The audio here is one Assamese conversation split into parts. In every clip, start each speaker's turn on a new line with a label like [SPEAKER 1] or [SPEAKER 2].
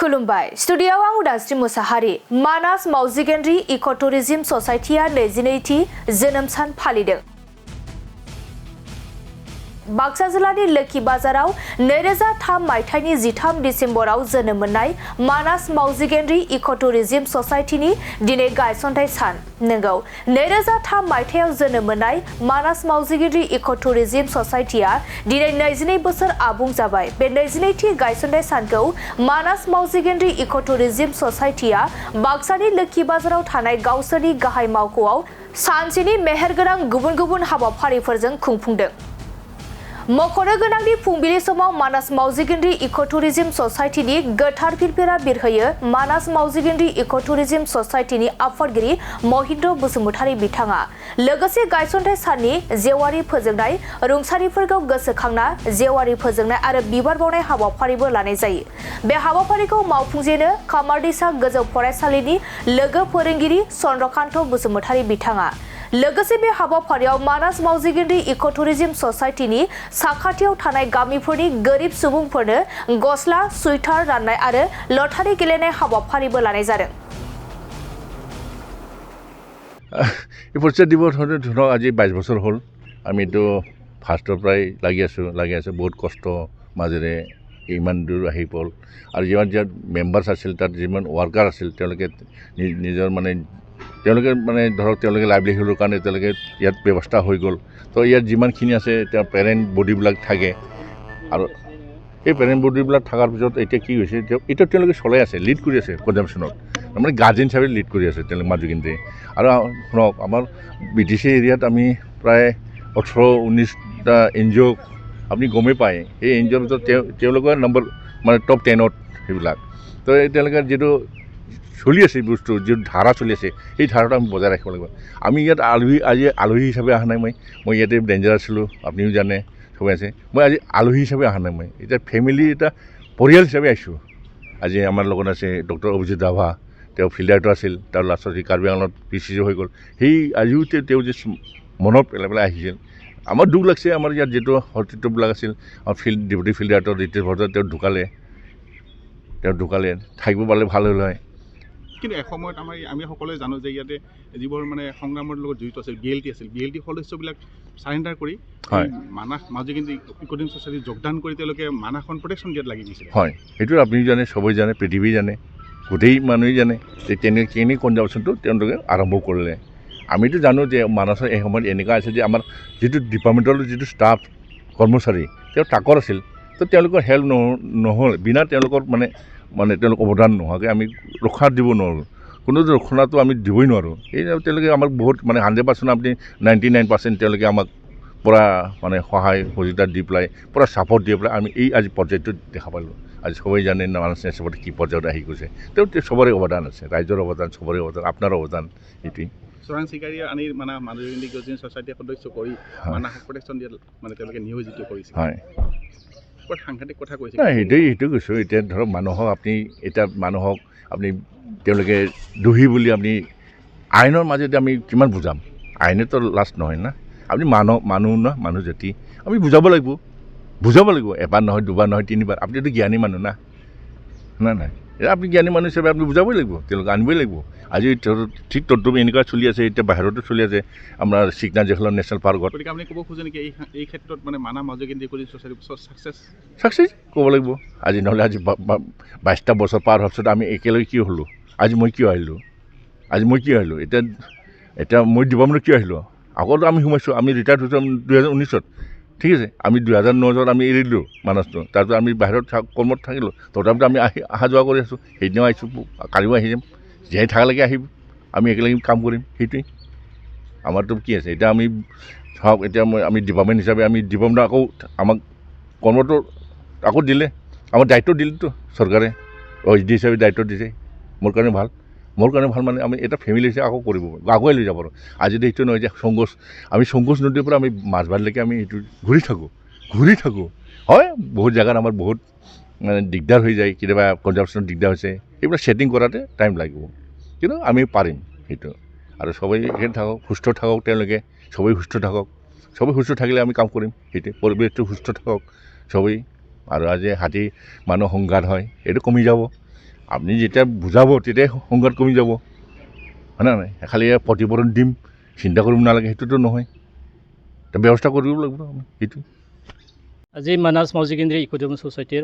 [SPEAKER 1] खुलुमबाय स्टुडिय'आव आं उदांस्रि मुसाहारि मानास मावजि गेन्द्रि इक'टुरिज्म ससाइटिया 22थि जोनोम सान फालिदों। बाक्सा जिल्लानि लोखि बाजाराव 2003 मायथाइनि 13 डिसेम्बराव जोनोम मोननाय मानास मावजि गेन्द्रि इक'टुरिज्म ससाइटिनि दिनै गायसनथाय सान। नंगौ 2003 मायथाइयाव जोनोम मोननाय मानास मावजि गेन्द्रि इक'टुरिज्म ससाइटिया दिनै 22 बोसोर आबुं जाबाय। बे 22थि गायसनथाय सानखौ मानास मावजि गेन्द्रि इक'टुरिज्म ससाइटिया बाक्सानि लोखि बाजाराव थानाय गावसोरनि गाहाय मावख'आव सानसेनि मेहेरगोनां गुबुन गुबुन हाबाफारिफोरजों खुंफुंदों। मख'नो गोनांदि फुंबिलि समाव मानास मावजि गेन्द्रि इक'टुरिज्म ससाइटिनि गोथार फिरफिरा बिरहोयो मानास मावजि गेन्द्रि इक'टुरिज्म ससाइटिनि आफादगिरि महिन्द्र बसुमतारी बिथाङा। लोगोसे गायसनथाय साननि जेवारि फोजोंनाय, रुंसारिफोरखौ गोसोखांना जेवारि फोजोंनाय आरो बिबार बावनाय हाबाफारिबो लानाय जायो। बे हाबाफारिखौ मावफुंजेनो खामारदैसा गोजौ फरायसालिनि लोगो फोरोंगिरि चन्द्रकान्त बसुमतारी बिथाङा। लोगोसे बे हाबाफारियाव मानास मावजि गेन्द्रि इक'टुरिज्म ससाइटिनि साखाथियाव थानाय गामिफोरनि गोरिब सुबुंफोरनो गस्ला, सुइटार राननाय आरो लटारि गेलेनाय हाबाफारिबो लानाय जादों।
[SPEAKER 2] এই পৰিচয় দিৱস হওঁতে ধৰক আজি 22 বছৰ হ'ল। আমিতো ফাৰ্ষ্টৰ পৰাই লাগি আছোঁ বহুত কষ্ট মাজেৰে ইমান দূৰ আহি পল আৰু যিমান মেম্বাৰ্ছ আছিল তাত যিমান ৱাৰ্কাৰ আছিল তেওঁলোকে নিজৰ ধৰক তেওঁলোকে লাইভলিহুডৰ কাৰণে তেওঁলোকে ইয়াত ব্যৱস্থা হৈ গ'ল। তো ইয়াত যিমানখিনি আছে এতিয়া পেৰেণ্ট বডিবিলাক থাকে আৰু এই পেৰেণ্ট বডিবিলাক থকাৰ পিছত এতিয়া কি হৈছে এতিয়া তেওঁলোকে চলাই আছে, লিড কৰি আছে কনজামশ্যনত, মানে গাৰ্জেন হিচাপে লিড কৰি আছে তেওঁলোকে মাওজি কেন্দ্ৰি। আৰু শুনক আমাৰ BTC এৰিয়াত আমি প্ৰায় 18-19টা NGO আপুনি গমেই পায়। সেই NGOৰ ভিতৰত তেওঁলোকৰ নম্বৰ মানে টপ 10ত সেইবিলাক। তো তেওঁলোকে যিটো চলি আছে বস্তু যিটো ধাৰা চলি আছে সেই ধাৰাটো আমি বজাই ৰাখিব লাগিব। আমি ইয়াত আজি আলহী হিচাপে অহা নাই। মই ইয়াতে ডেঞ্জাৰ আছিলোঁ, আপুনিও জানে, সবেই আছে। মই আজি আলহী হিচাপে অহা নাই, মই এতিয়া ফেমিলি এটা পৰিয়াল হিচাপে আহিছোঁ। আজি আমাৰ লগত আছে ডক্টৰ অভিজিত ৰাভা, তেওঁ ফিল্ডাৰটো আছিল, তাৰ লাষ্টত সি কাৰ্বি আংলঙত PCC হৈ গ'ল। সেই আজিও তেওঁ যে মনত পেলাই আহিছিল, আমাৰ দুখ লাগিছে। আমাৰ ইয়াত যিটো সতীৰ্থবিলাক আছিল, আমাৰ ডেপুটি ফিল্ডাৰটো ৰিতেশ ভট্ট, তেওঁ ঢুকালে, থাকিব পালে ভাল হ'ল হয়।
[SPEAKER 3] কিন্তু এসময়ত আমি সকলোৱে জানো যে ইয়াতে যিবোৰ মানে সংগ্ৰামৰ লগত জড়িত আছিল, BLT সদস্যবিলাক চাৰেণ্ডাৰ কৰি মানাস মাওজি কেন্দ্ৰি ইক'টুৰিজ্ম ছ'চাইটিত যোগদান কৰি তেওঁলোকে মানাসখন প্ৰটেকশ্যন দিয়াত লাগি গৈছিল।
[SPEAKER 2] হয়, সেইটো আপুনি জানে, সবেই জানে, পৃথিৱী জানে, গোটেই মানুহেই জানে যে কেনে কনজামশ্যনটো তেওঁলোকে আৰম্ভ কৰিলে। আমিতো জানো যে মানাসৰ এই সময়ত এনেকুৱা আছে যে আমাৰ যিটো ডিপাৰ্টমেণ্টৰ যিটো ষ্টাফ কৰ্মচাৰী তেওঁ তাকৰ আছিল। তো তেওঁলোকৰ হেল্প নহ'ল, বিনা তেওঁলোকৰ তেওঁলোক অৱদান নোহোৱাকৈ আমি ৰক্ষা দিব নোৱাৰোঁ। কোনো ৰক্ষণাটো আমি দিবই নোৱাৰোঁ। এই তেওঁলোকে আমাক বহুত 100% আপুনি 99% তেওঁলোকে আমাক পূৰা সহায় সহযোগিতা দি পেলাই পূৰা ছাপৰ্ট দি পেলাই আমি এই আজি পৰ্যায়টো দেখা পালোঁ। আজি সবেই জানে মানাস নেশ্যনেল কি পৰ্যায়ত আহি গৈছে। তেওঁ চবৰে অৱদান আছে, ৰাইজৰ অৱদান, চবৰে অৱদান, আপোনাৰ অৱদান। এইটোৱেই
[SPEAKER 3] চোৰাং চিকাৰী আনি মাওজি কেন্দ্ৰি ইক'টুৰিজ্ম ছ'চাইটিৰ সদস্য কৰি মানাসক প্ৰটেকশ্যন দিয়াত তেওঁলোকে নিয়োজিত কৰিছে।
[SPEAKER 2] হয়,
[SPEAKER 3] সাংঘাতিক কথা কৈছে।
[SPEAKER 2] সেইটো কৈছোঁ। এতিয়া ধৰক মানুহক আপুনি তেওঁলোকে দোষী বুলি আপুনি আইনৰ মাজতে আমি কিমান বুজাম? আইনেতো লাষ্ট নহয় না। আপুনি মানুহ জাতি আমি বুজাব লাগিব। এবাৰ নহয়, দুবাৰ নহয়, 3বাৰ। আপুনিতো জ্ঞানী মানুহ না নাই? আপুনি জ্ঞানী মানুহ হিচাপে আপুনি বুজাবই লাগিব, তেওঁলোকে আনিবই লাগিব। আজি ঠিক তদ্ৰুপ এনেকুৱা চলি আছে, এতিয়া বাহিৰতো চলি আছে আমাৰ চিকনা জেখলা নেশ্যনেল পাৰ্কত।
[SPEAKER 3] গতিকে আপুনি ক'ব খোজে নেকি এই ক্ষেত্ৰত মানাস মাওজি কেন্দ্ৰি ইক'টুৰিজ্ম ছ'চাইটি
[SPEAKER 2] ছাকচেছ ক'ব লাগিব। আজি নহ'লে আজি 22টা বছৰ পাৰ হোৱাৰ পিছত আমি একেলগে কিয় হ'লোঁ? আজি মই কিয় আহিলোঁ? এতিয়া মই ডিপাৰ্টমেণ্টত কিয় আহিলোঁ? আগতো আমি সোমাইছোঁ, আমি ৰিটায়াৰ্ড হৈছোঁ 2019ত, ঠিক আছে। আমি 2009ত আমি এৰি দিলোঁ মানাসটো, তাৰপিছত আমি বাহিৰত কৰ্মত থাকিলোঁ। তথাপিতো আমি অহা যোৱা কৰি আছোঁ। সেইদিনাও আহিছোঁ, কালিও আহি যাম, জীয়াই থকালৈকে আহিম, আমি একেলগে কাম কৰিম। সেইটোৱেই আমাৰতো কি আছে। এতিয়া আমি চাওক, এতিয়া আমি ডিপাৰ্টমেণ্ট হিচাপে আমি ডিপাৰ্টমেণ্ট আকৌ আমাক কৰ্মটো আকৌ দিলে, আমাৰ দায়িত্ব দিলেতো চৰকাৰে OSD হিচাপে দায়িত্ব দিছে। মোৰ কাৰণে ভাল মানে আমি এটা ফেমিলি হিচাপে আকৌ কৰিব পাৰোঁ, আগুৱাই লৈ যাব পাৰোঁ। আজিতো সেইটো নহয় যে আমি সংকোচ নদীৰ পৰা আমি মাছবাৰীলৈকে আমি এইটো ঘূৰি থাকোঁ। হয়, বহুত জেগাত আমাৰ বহুত দিগদাৰ হৈ যায়, কেতিয়াবা কনজামশ্যনত দিগদাৰ হৈছে। এইবিলাক ছেটিং কৰাতে টাইম লাগিব, কিন্তু আমি পাৰিম সেইটো। আৰু সবেই থাকক, সুস্থ থাকক, তেওঁলোকে সবেই সুস্থ থাকক। সবেই সুস্থ থাকিলে আমি কাম কৰিম। সেইটোৱে পৰিৱেশটো সুস্থ থাকক সবেই। আৰু আজি হাতী মানুহ সংঘাত হয়, এইটো কমি যাব। আপুনি যেতিয়া বুজাব তেতিয়া সংঘাত কমি যাব হয় না নাই খালি প্ৰতিফলন দিম চিন্তা কৰিব নালাগে সেইটোতো নহয় ব্যৱস্থা কৰিব লাগিব আমি সেইটো
[SPEAKER 4] আজি মানাছ মাউজি কেন্দ্ৰীয় ইকো ডেভেলপমেণ্ট ছ'চাইটিৰ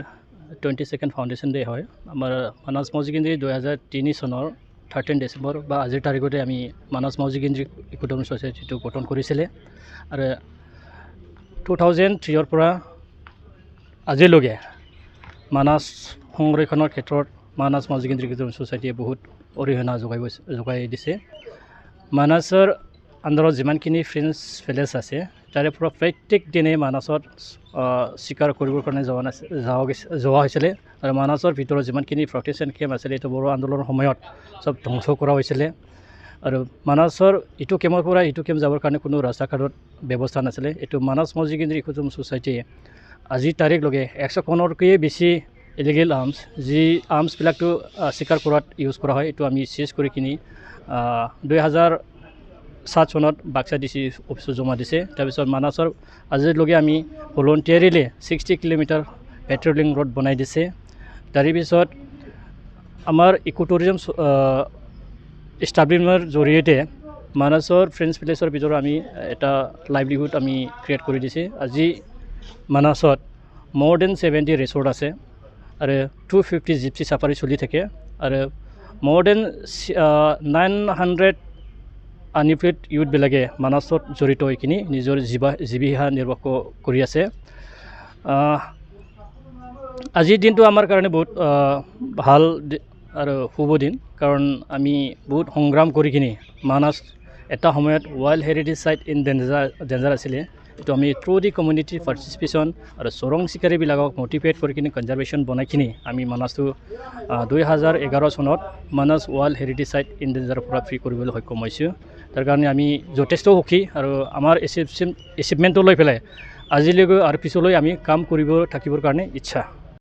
[SPEAKER 4] 22nd ফাউণ্ডেশ্যন ডে হয় আমাৰ মানাছ মাউজি কেন্দ্ৰী 2003 চনৰ 13 ডিচেম্বৰ বা আজিৰ তাৰিখতে আমি মানাছ মাউজি কেন্দ্ৰী ইকো ডেভেলপমেণ্ট ছ'চাইটিটো গঠন কৰিছিলে আৰু 2003 পৰা আজিলৈকে মানাছ সংৰক্ষণৰ ক্ষেত্ৰত মানাছ মাউজি কেন্দ্ৰী ইকো ডেভেলপমেণ্ট ছ'চাইটিয়ে বহুত অৰিহণা যোগাই দিছে মানাছৰ আণ্ডাৰত যিমানখিনি ফ্ৰেঞ্চ ভিলেজ আছে তাৰে পৰা প্ৰত্যেক দিনে মানাছত চিকাৰ কৰিবৰ কাৰণে যোৱা হৈছিলে আৰু মানাছৰ ভিতৰত যিমানখিনি প্ৰটেকশ্যন কেম্প আছিলে এইটো বড়ো আন্দোলনৰ সময়ত চব ধ্বংস কৰা হৈছিলে আৰু মানাছৰ ইটো কেম্পৰ পৰা ইটো কেম্প যাবৰ কাৰণে কোনো ৰাস্তা ঘাটত ব্যৱস্থা নাছিলে এইটো মানাছ মাউজি কেন্দ্ৰী ইকো ডেভেলপমেণ্ট ছ'চাইটিয়ে আজিৰ তাৰিখলৈকে 115তকৈয়ে বেছি ইলিগেল আৰ্মছ যি আৰ্মছবিলাকটো চিকাৰ কৰাত ইউজ কৰা হয় এইটো আমি চিজ কৰি কিনি 2007 চনত বাক্সা ডিচি অফিচত জমা দিছে তাৰপিছত মানাছৰ আজিলৈকে আমি ভলণ্টিয়াৰিলি 60 কিলোমিটাৰ পেট্ৰলিং ৰোড বনাই দিছে তাৰে পিছত আমাৰ ইকো টুৰিজম এষ্টাব্লিছমেণ্টৰ জৰিয়তে মানাছৰ ফ্ৰেঞ্চ ভিলেজৰ ভিতৰত আমি এটা লাইভলিহুড আমি ক্ৰিয়েট কৰি দিছে আজি মানাছত more than 70 ৰিসৰ্ট আছে আৰু 250 জিপচি চাফাৰী চলি থাকে আৰু more than 900 আনএমপ্লয়েড ইউথবিলাকে মানাছত জড়িত হৈ কিনি নিজৰ জীৱিকা নিৰ্বাহ কৰি আছে আজিৰ দিনটো আমাৰ কাৰণে বহুত ভাল আৰু শুভ দিন কাৰণ আমি বহুত সংগ্ৰাম কৰি কিনি মানাছ এটা সময়ত wild heritage site in danger আছিলে এইটো আমি থ্ৰু দি কমিউনিটি পাৰ্টিচিপেশ্যন আৰু চোৰাং চিকাৰীবিলাকক মটিভেট কৰি কিনি কনজাৰ্ভেশ্যন বনাই কিনি আমি মানাছটো 2011 চনত Manas wild heritage site in ডেঞ্জাৰৰ পৰা ফ্ৰী কৰিবলৈ সক্ষম হৈছোঁ তাৰ কাৰণে আমি যথেষ্ট সুখী আৰু আমাৰ এচিভমেণ্টটো লৈ পেলাই আজিলৈকে আৰু পিছলৈ আমি কাম কৰিব থাকিবৰ কাৰণে ইচ্ছা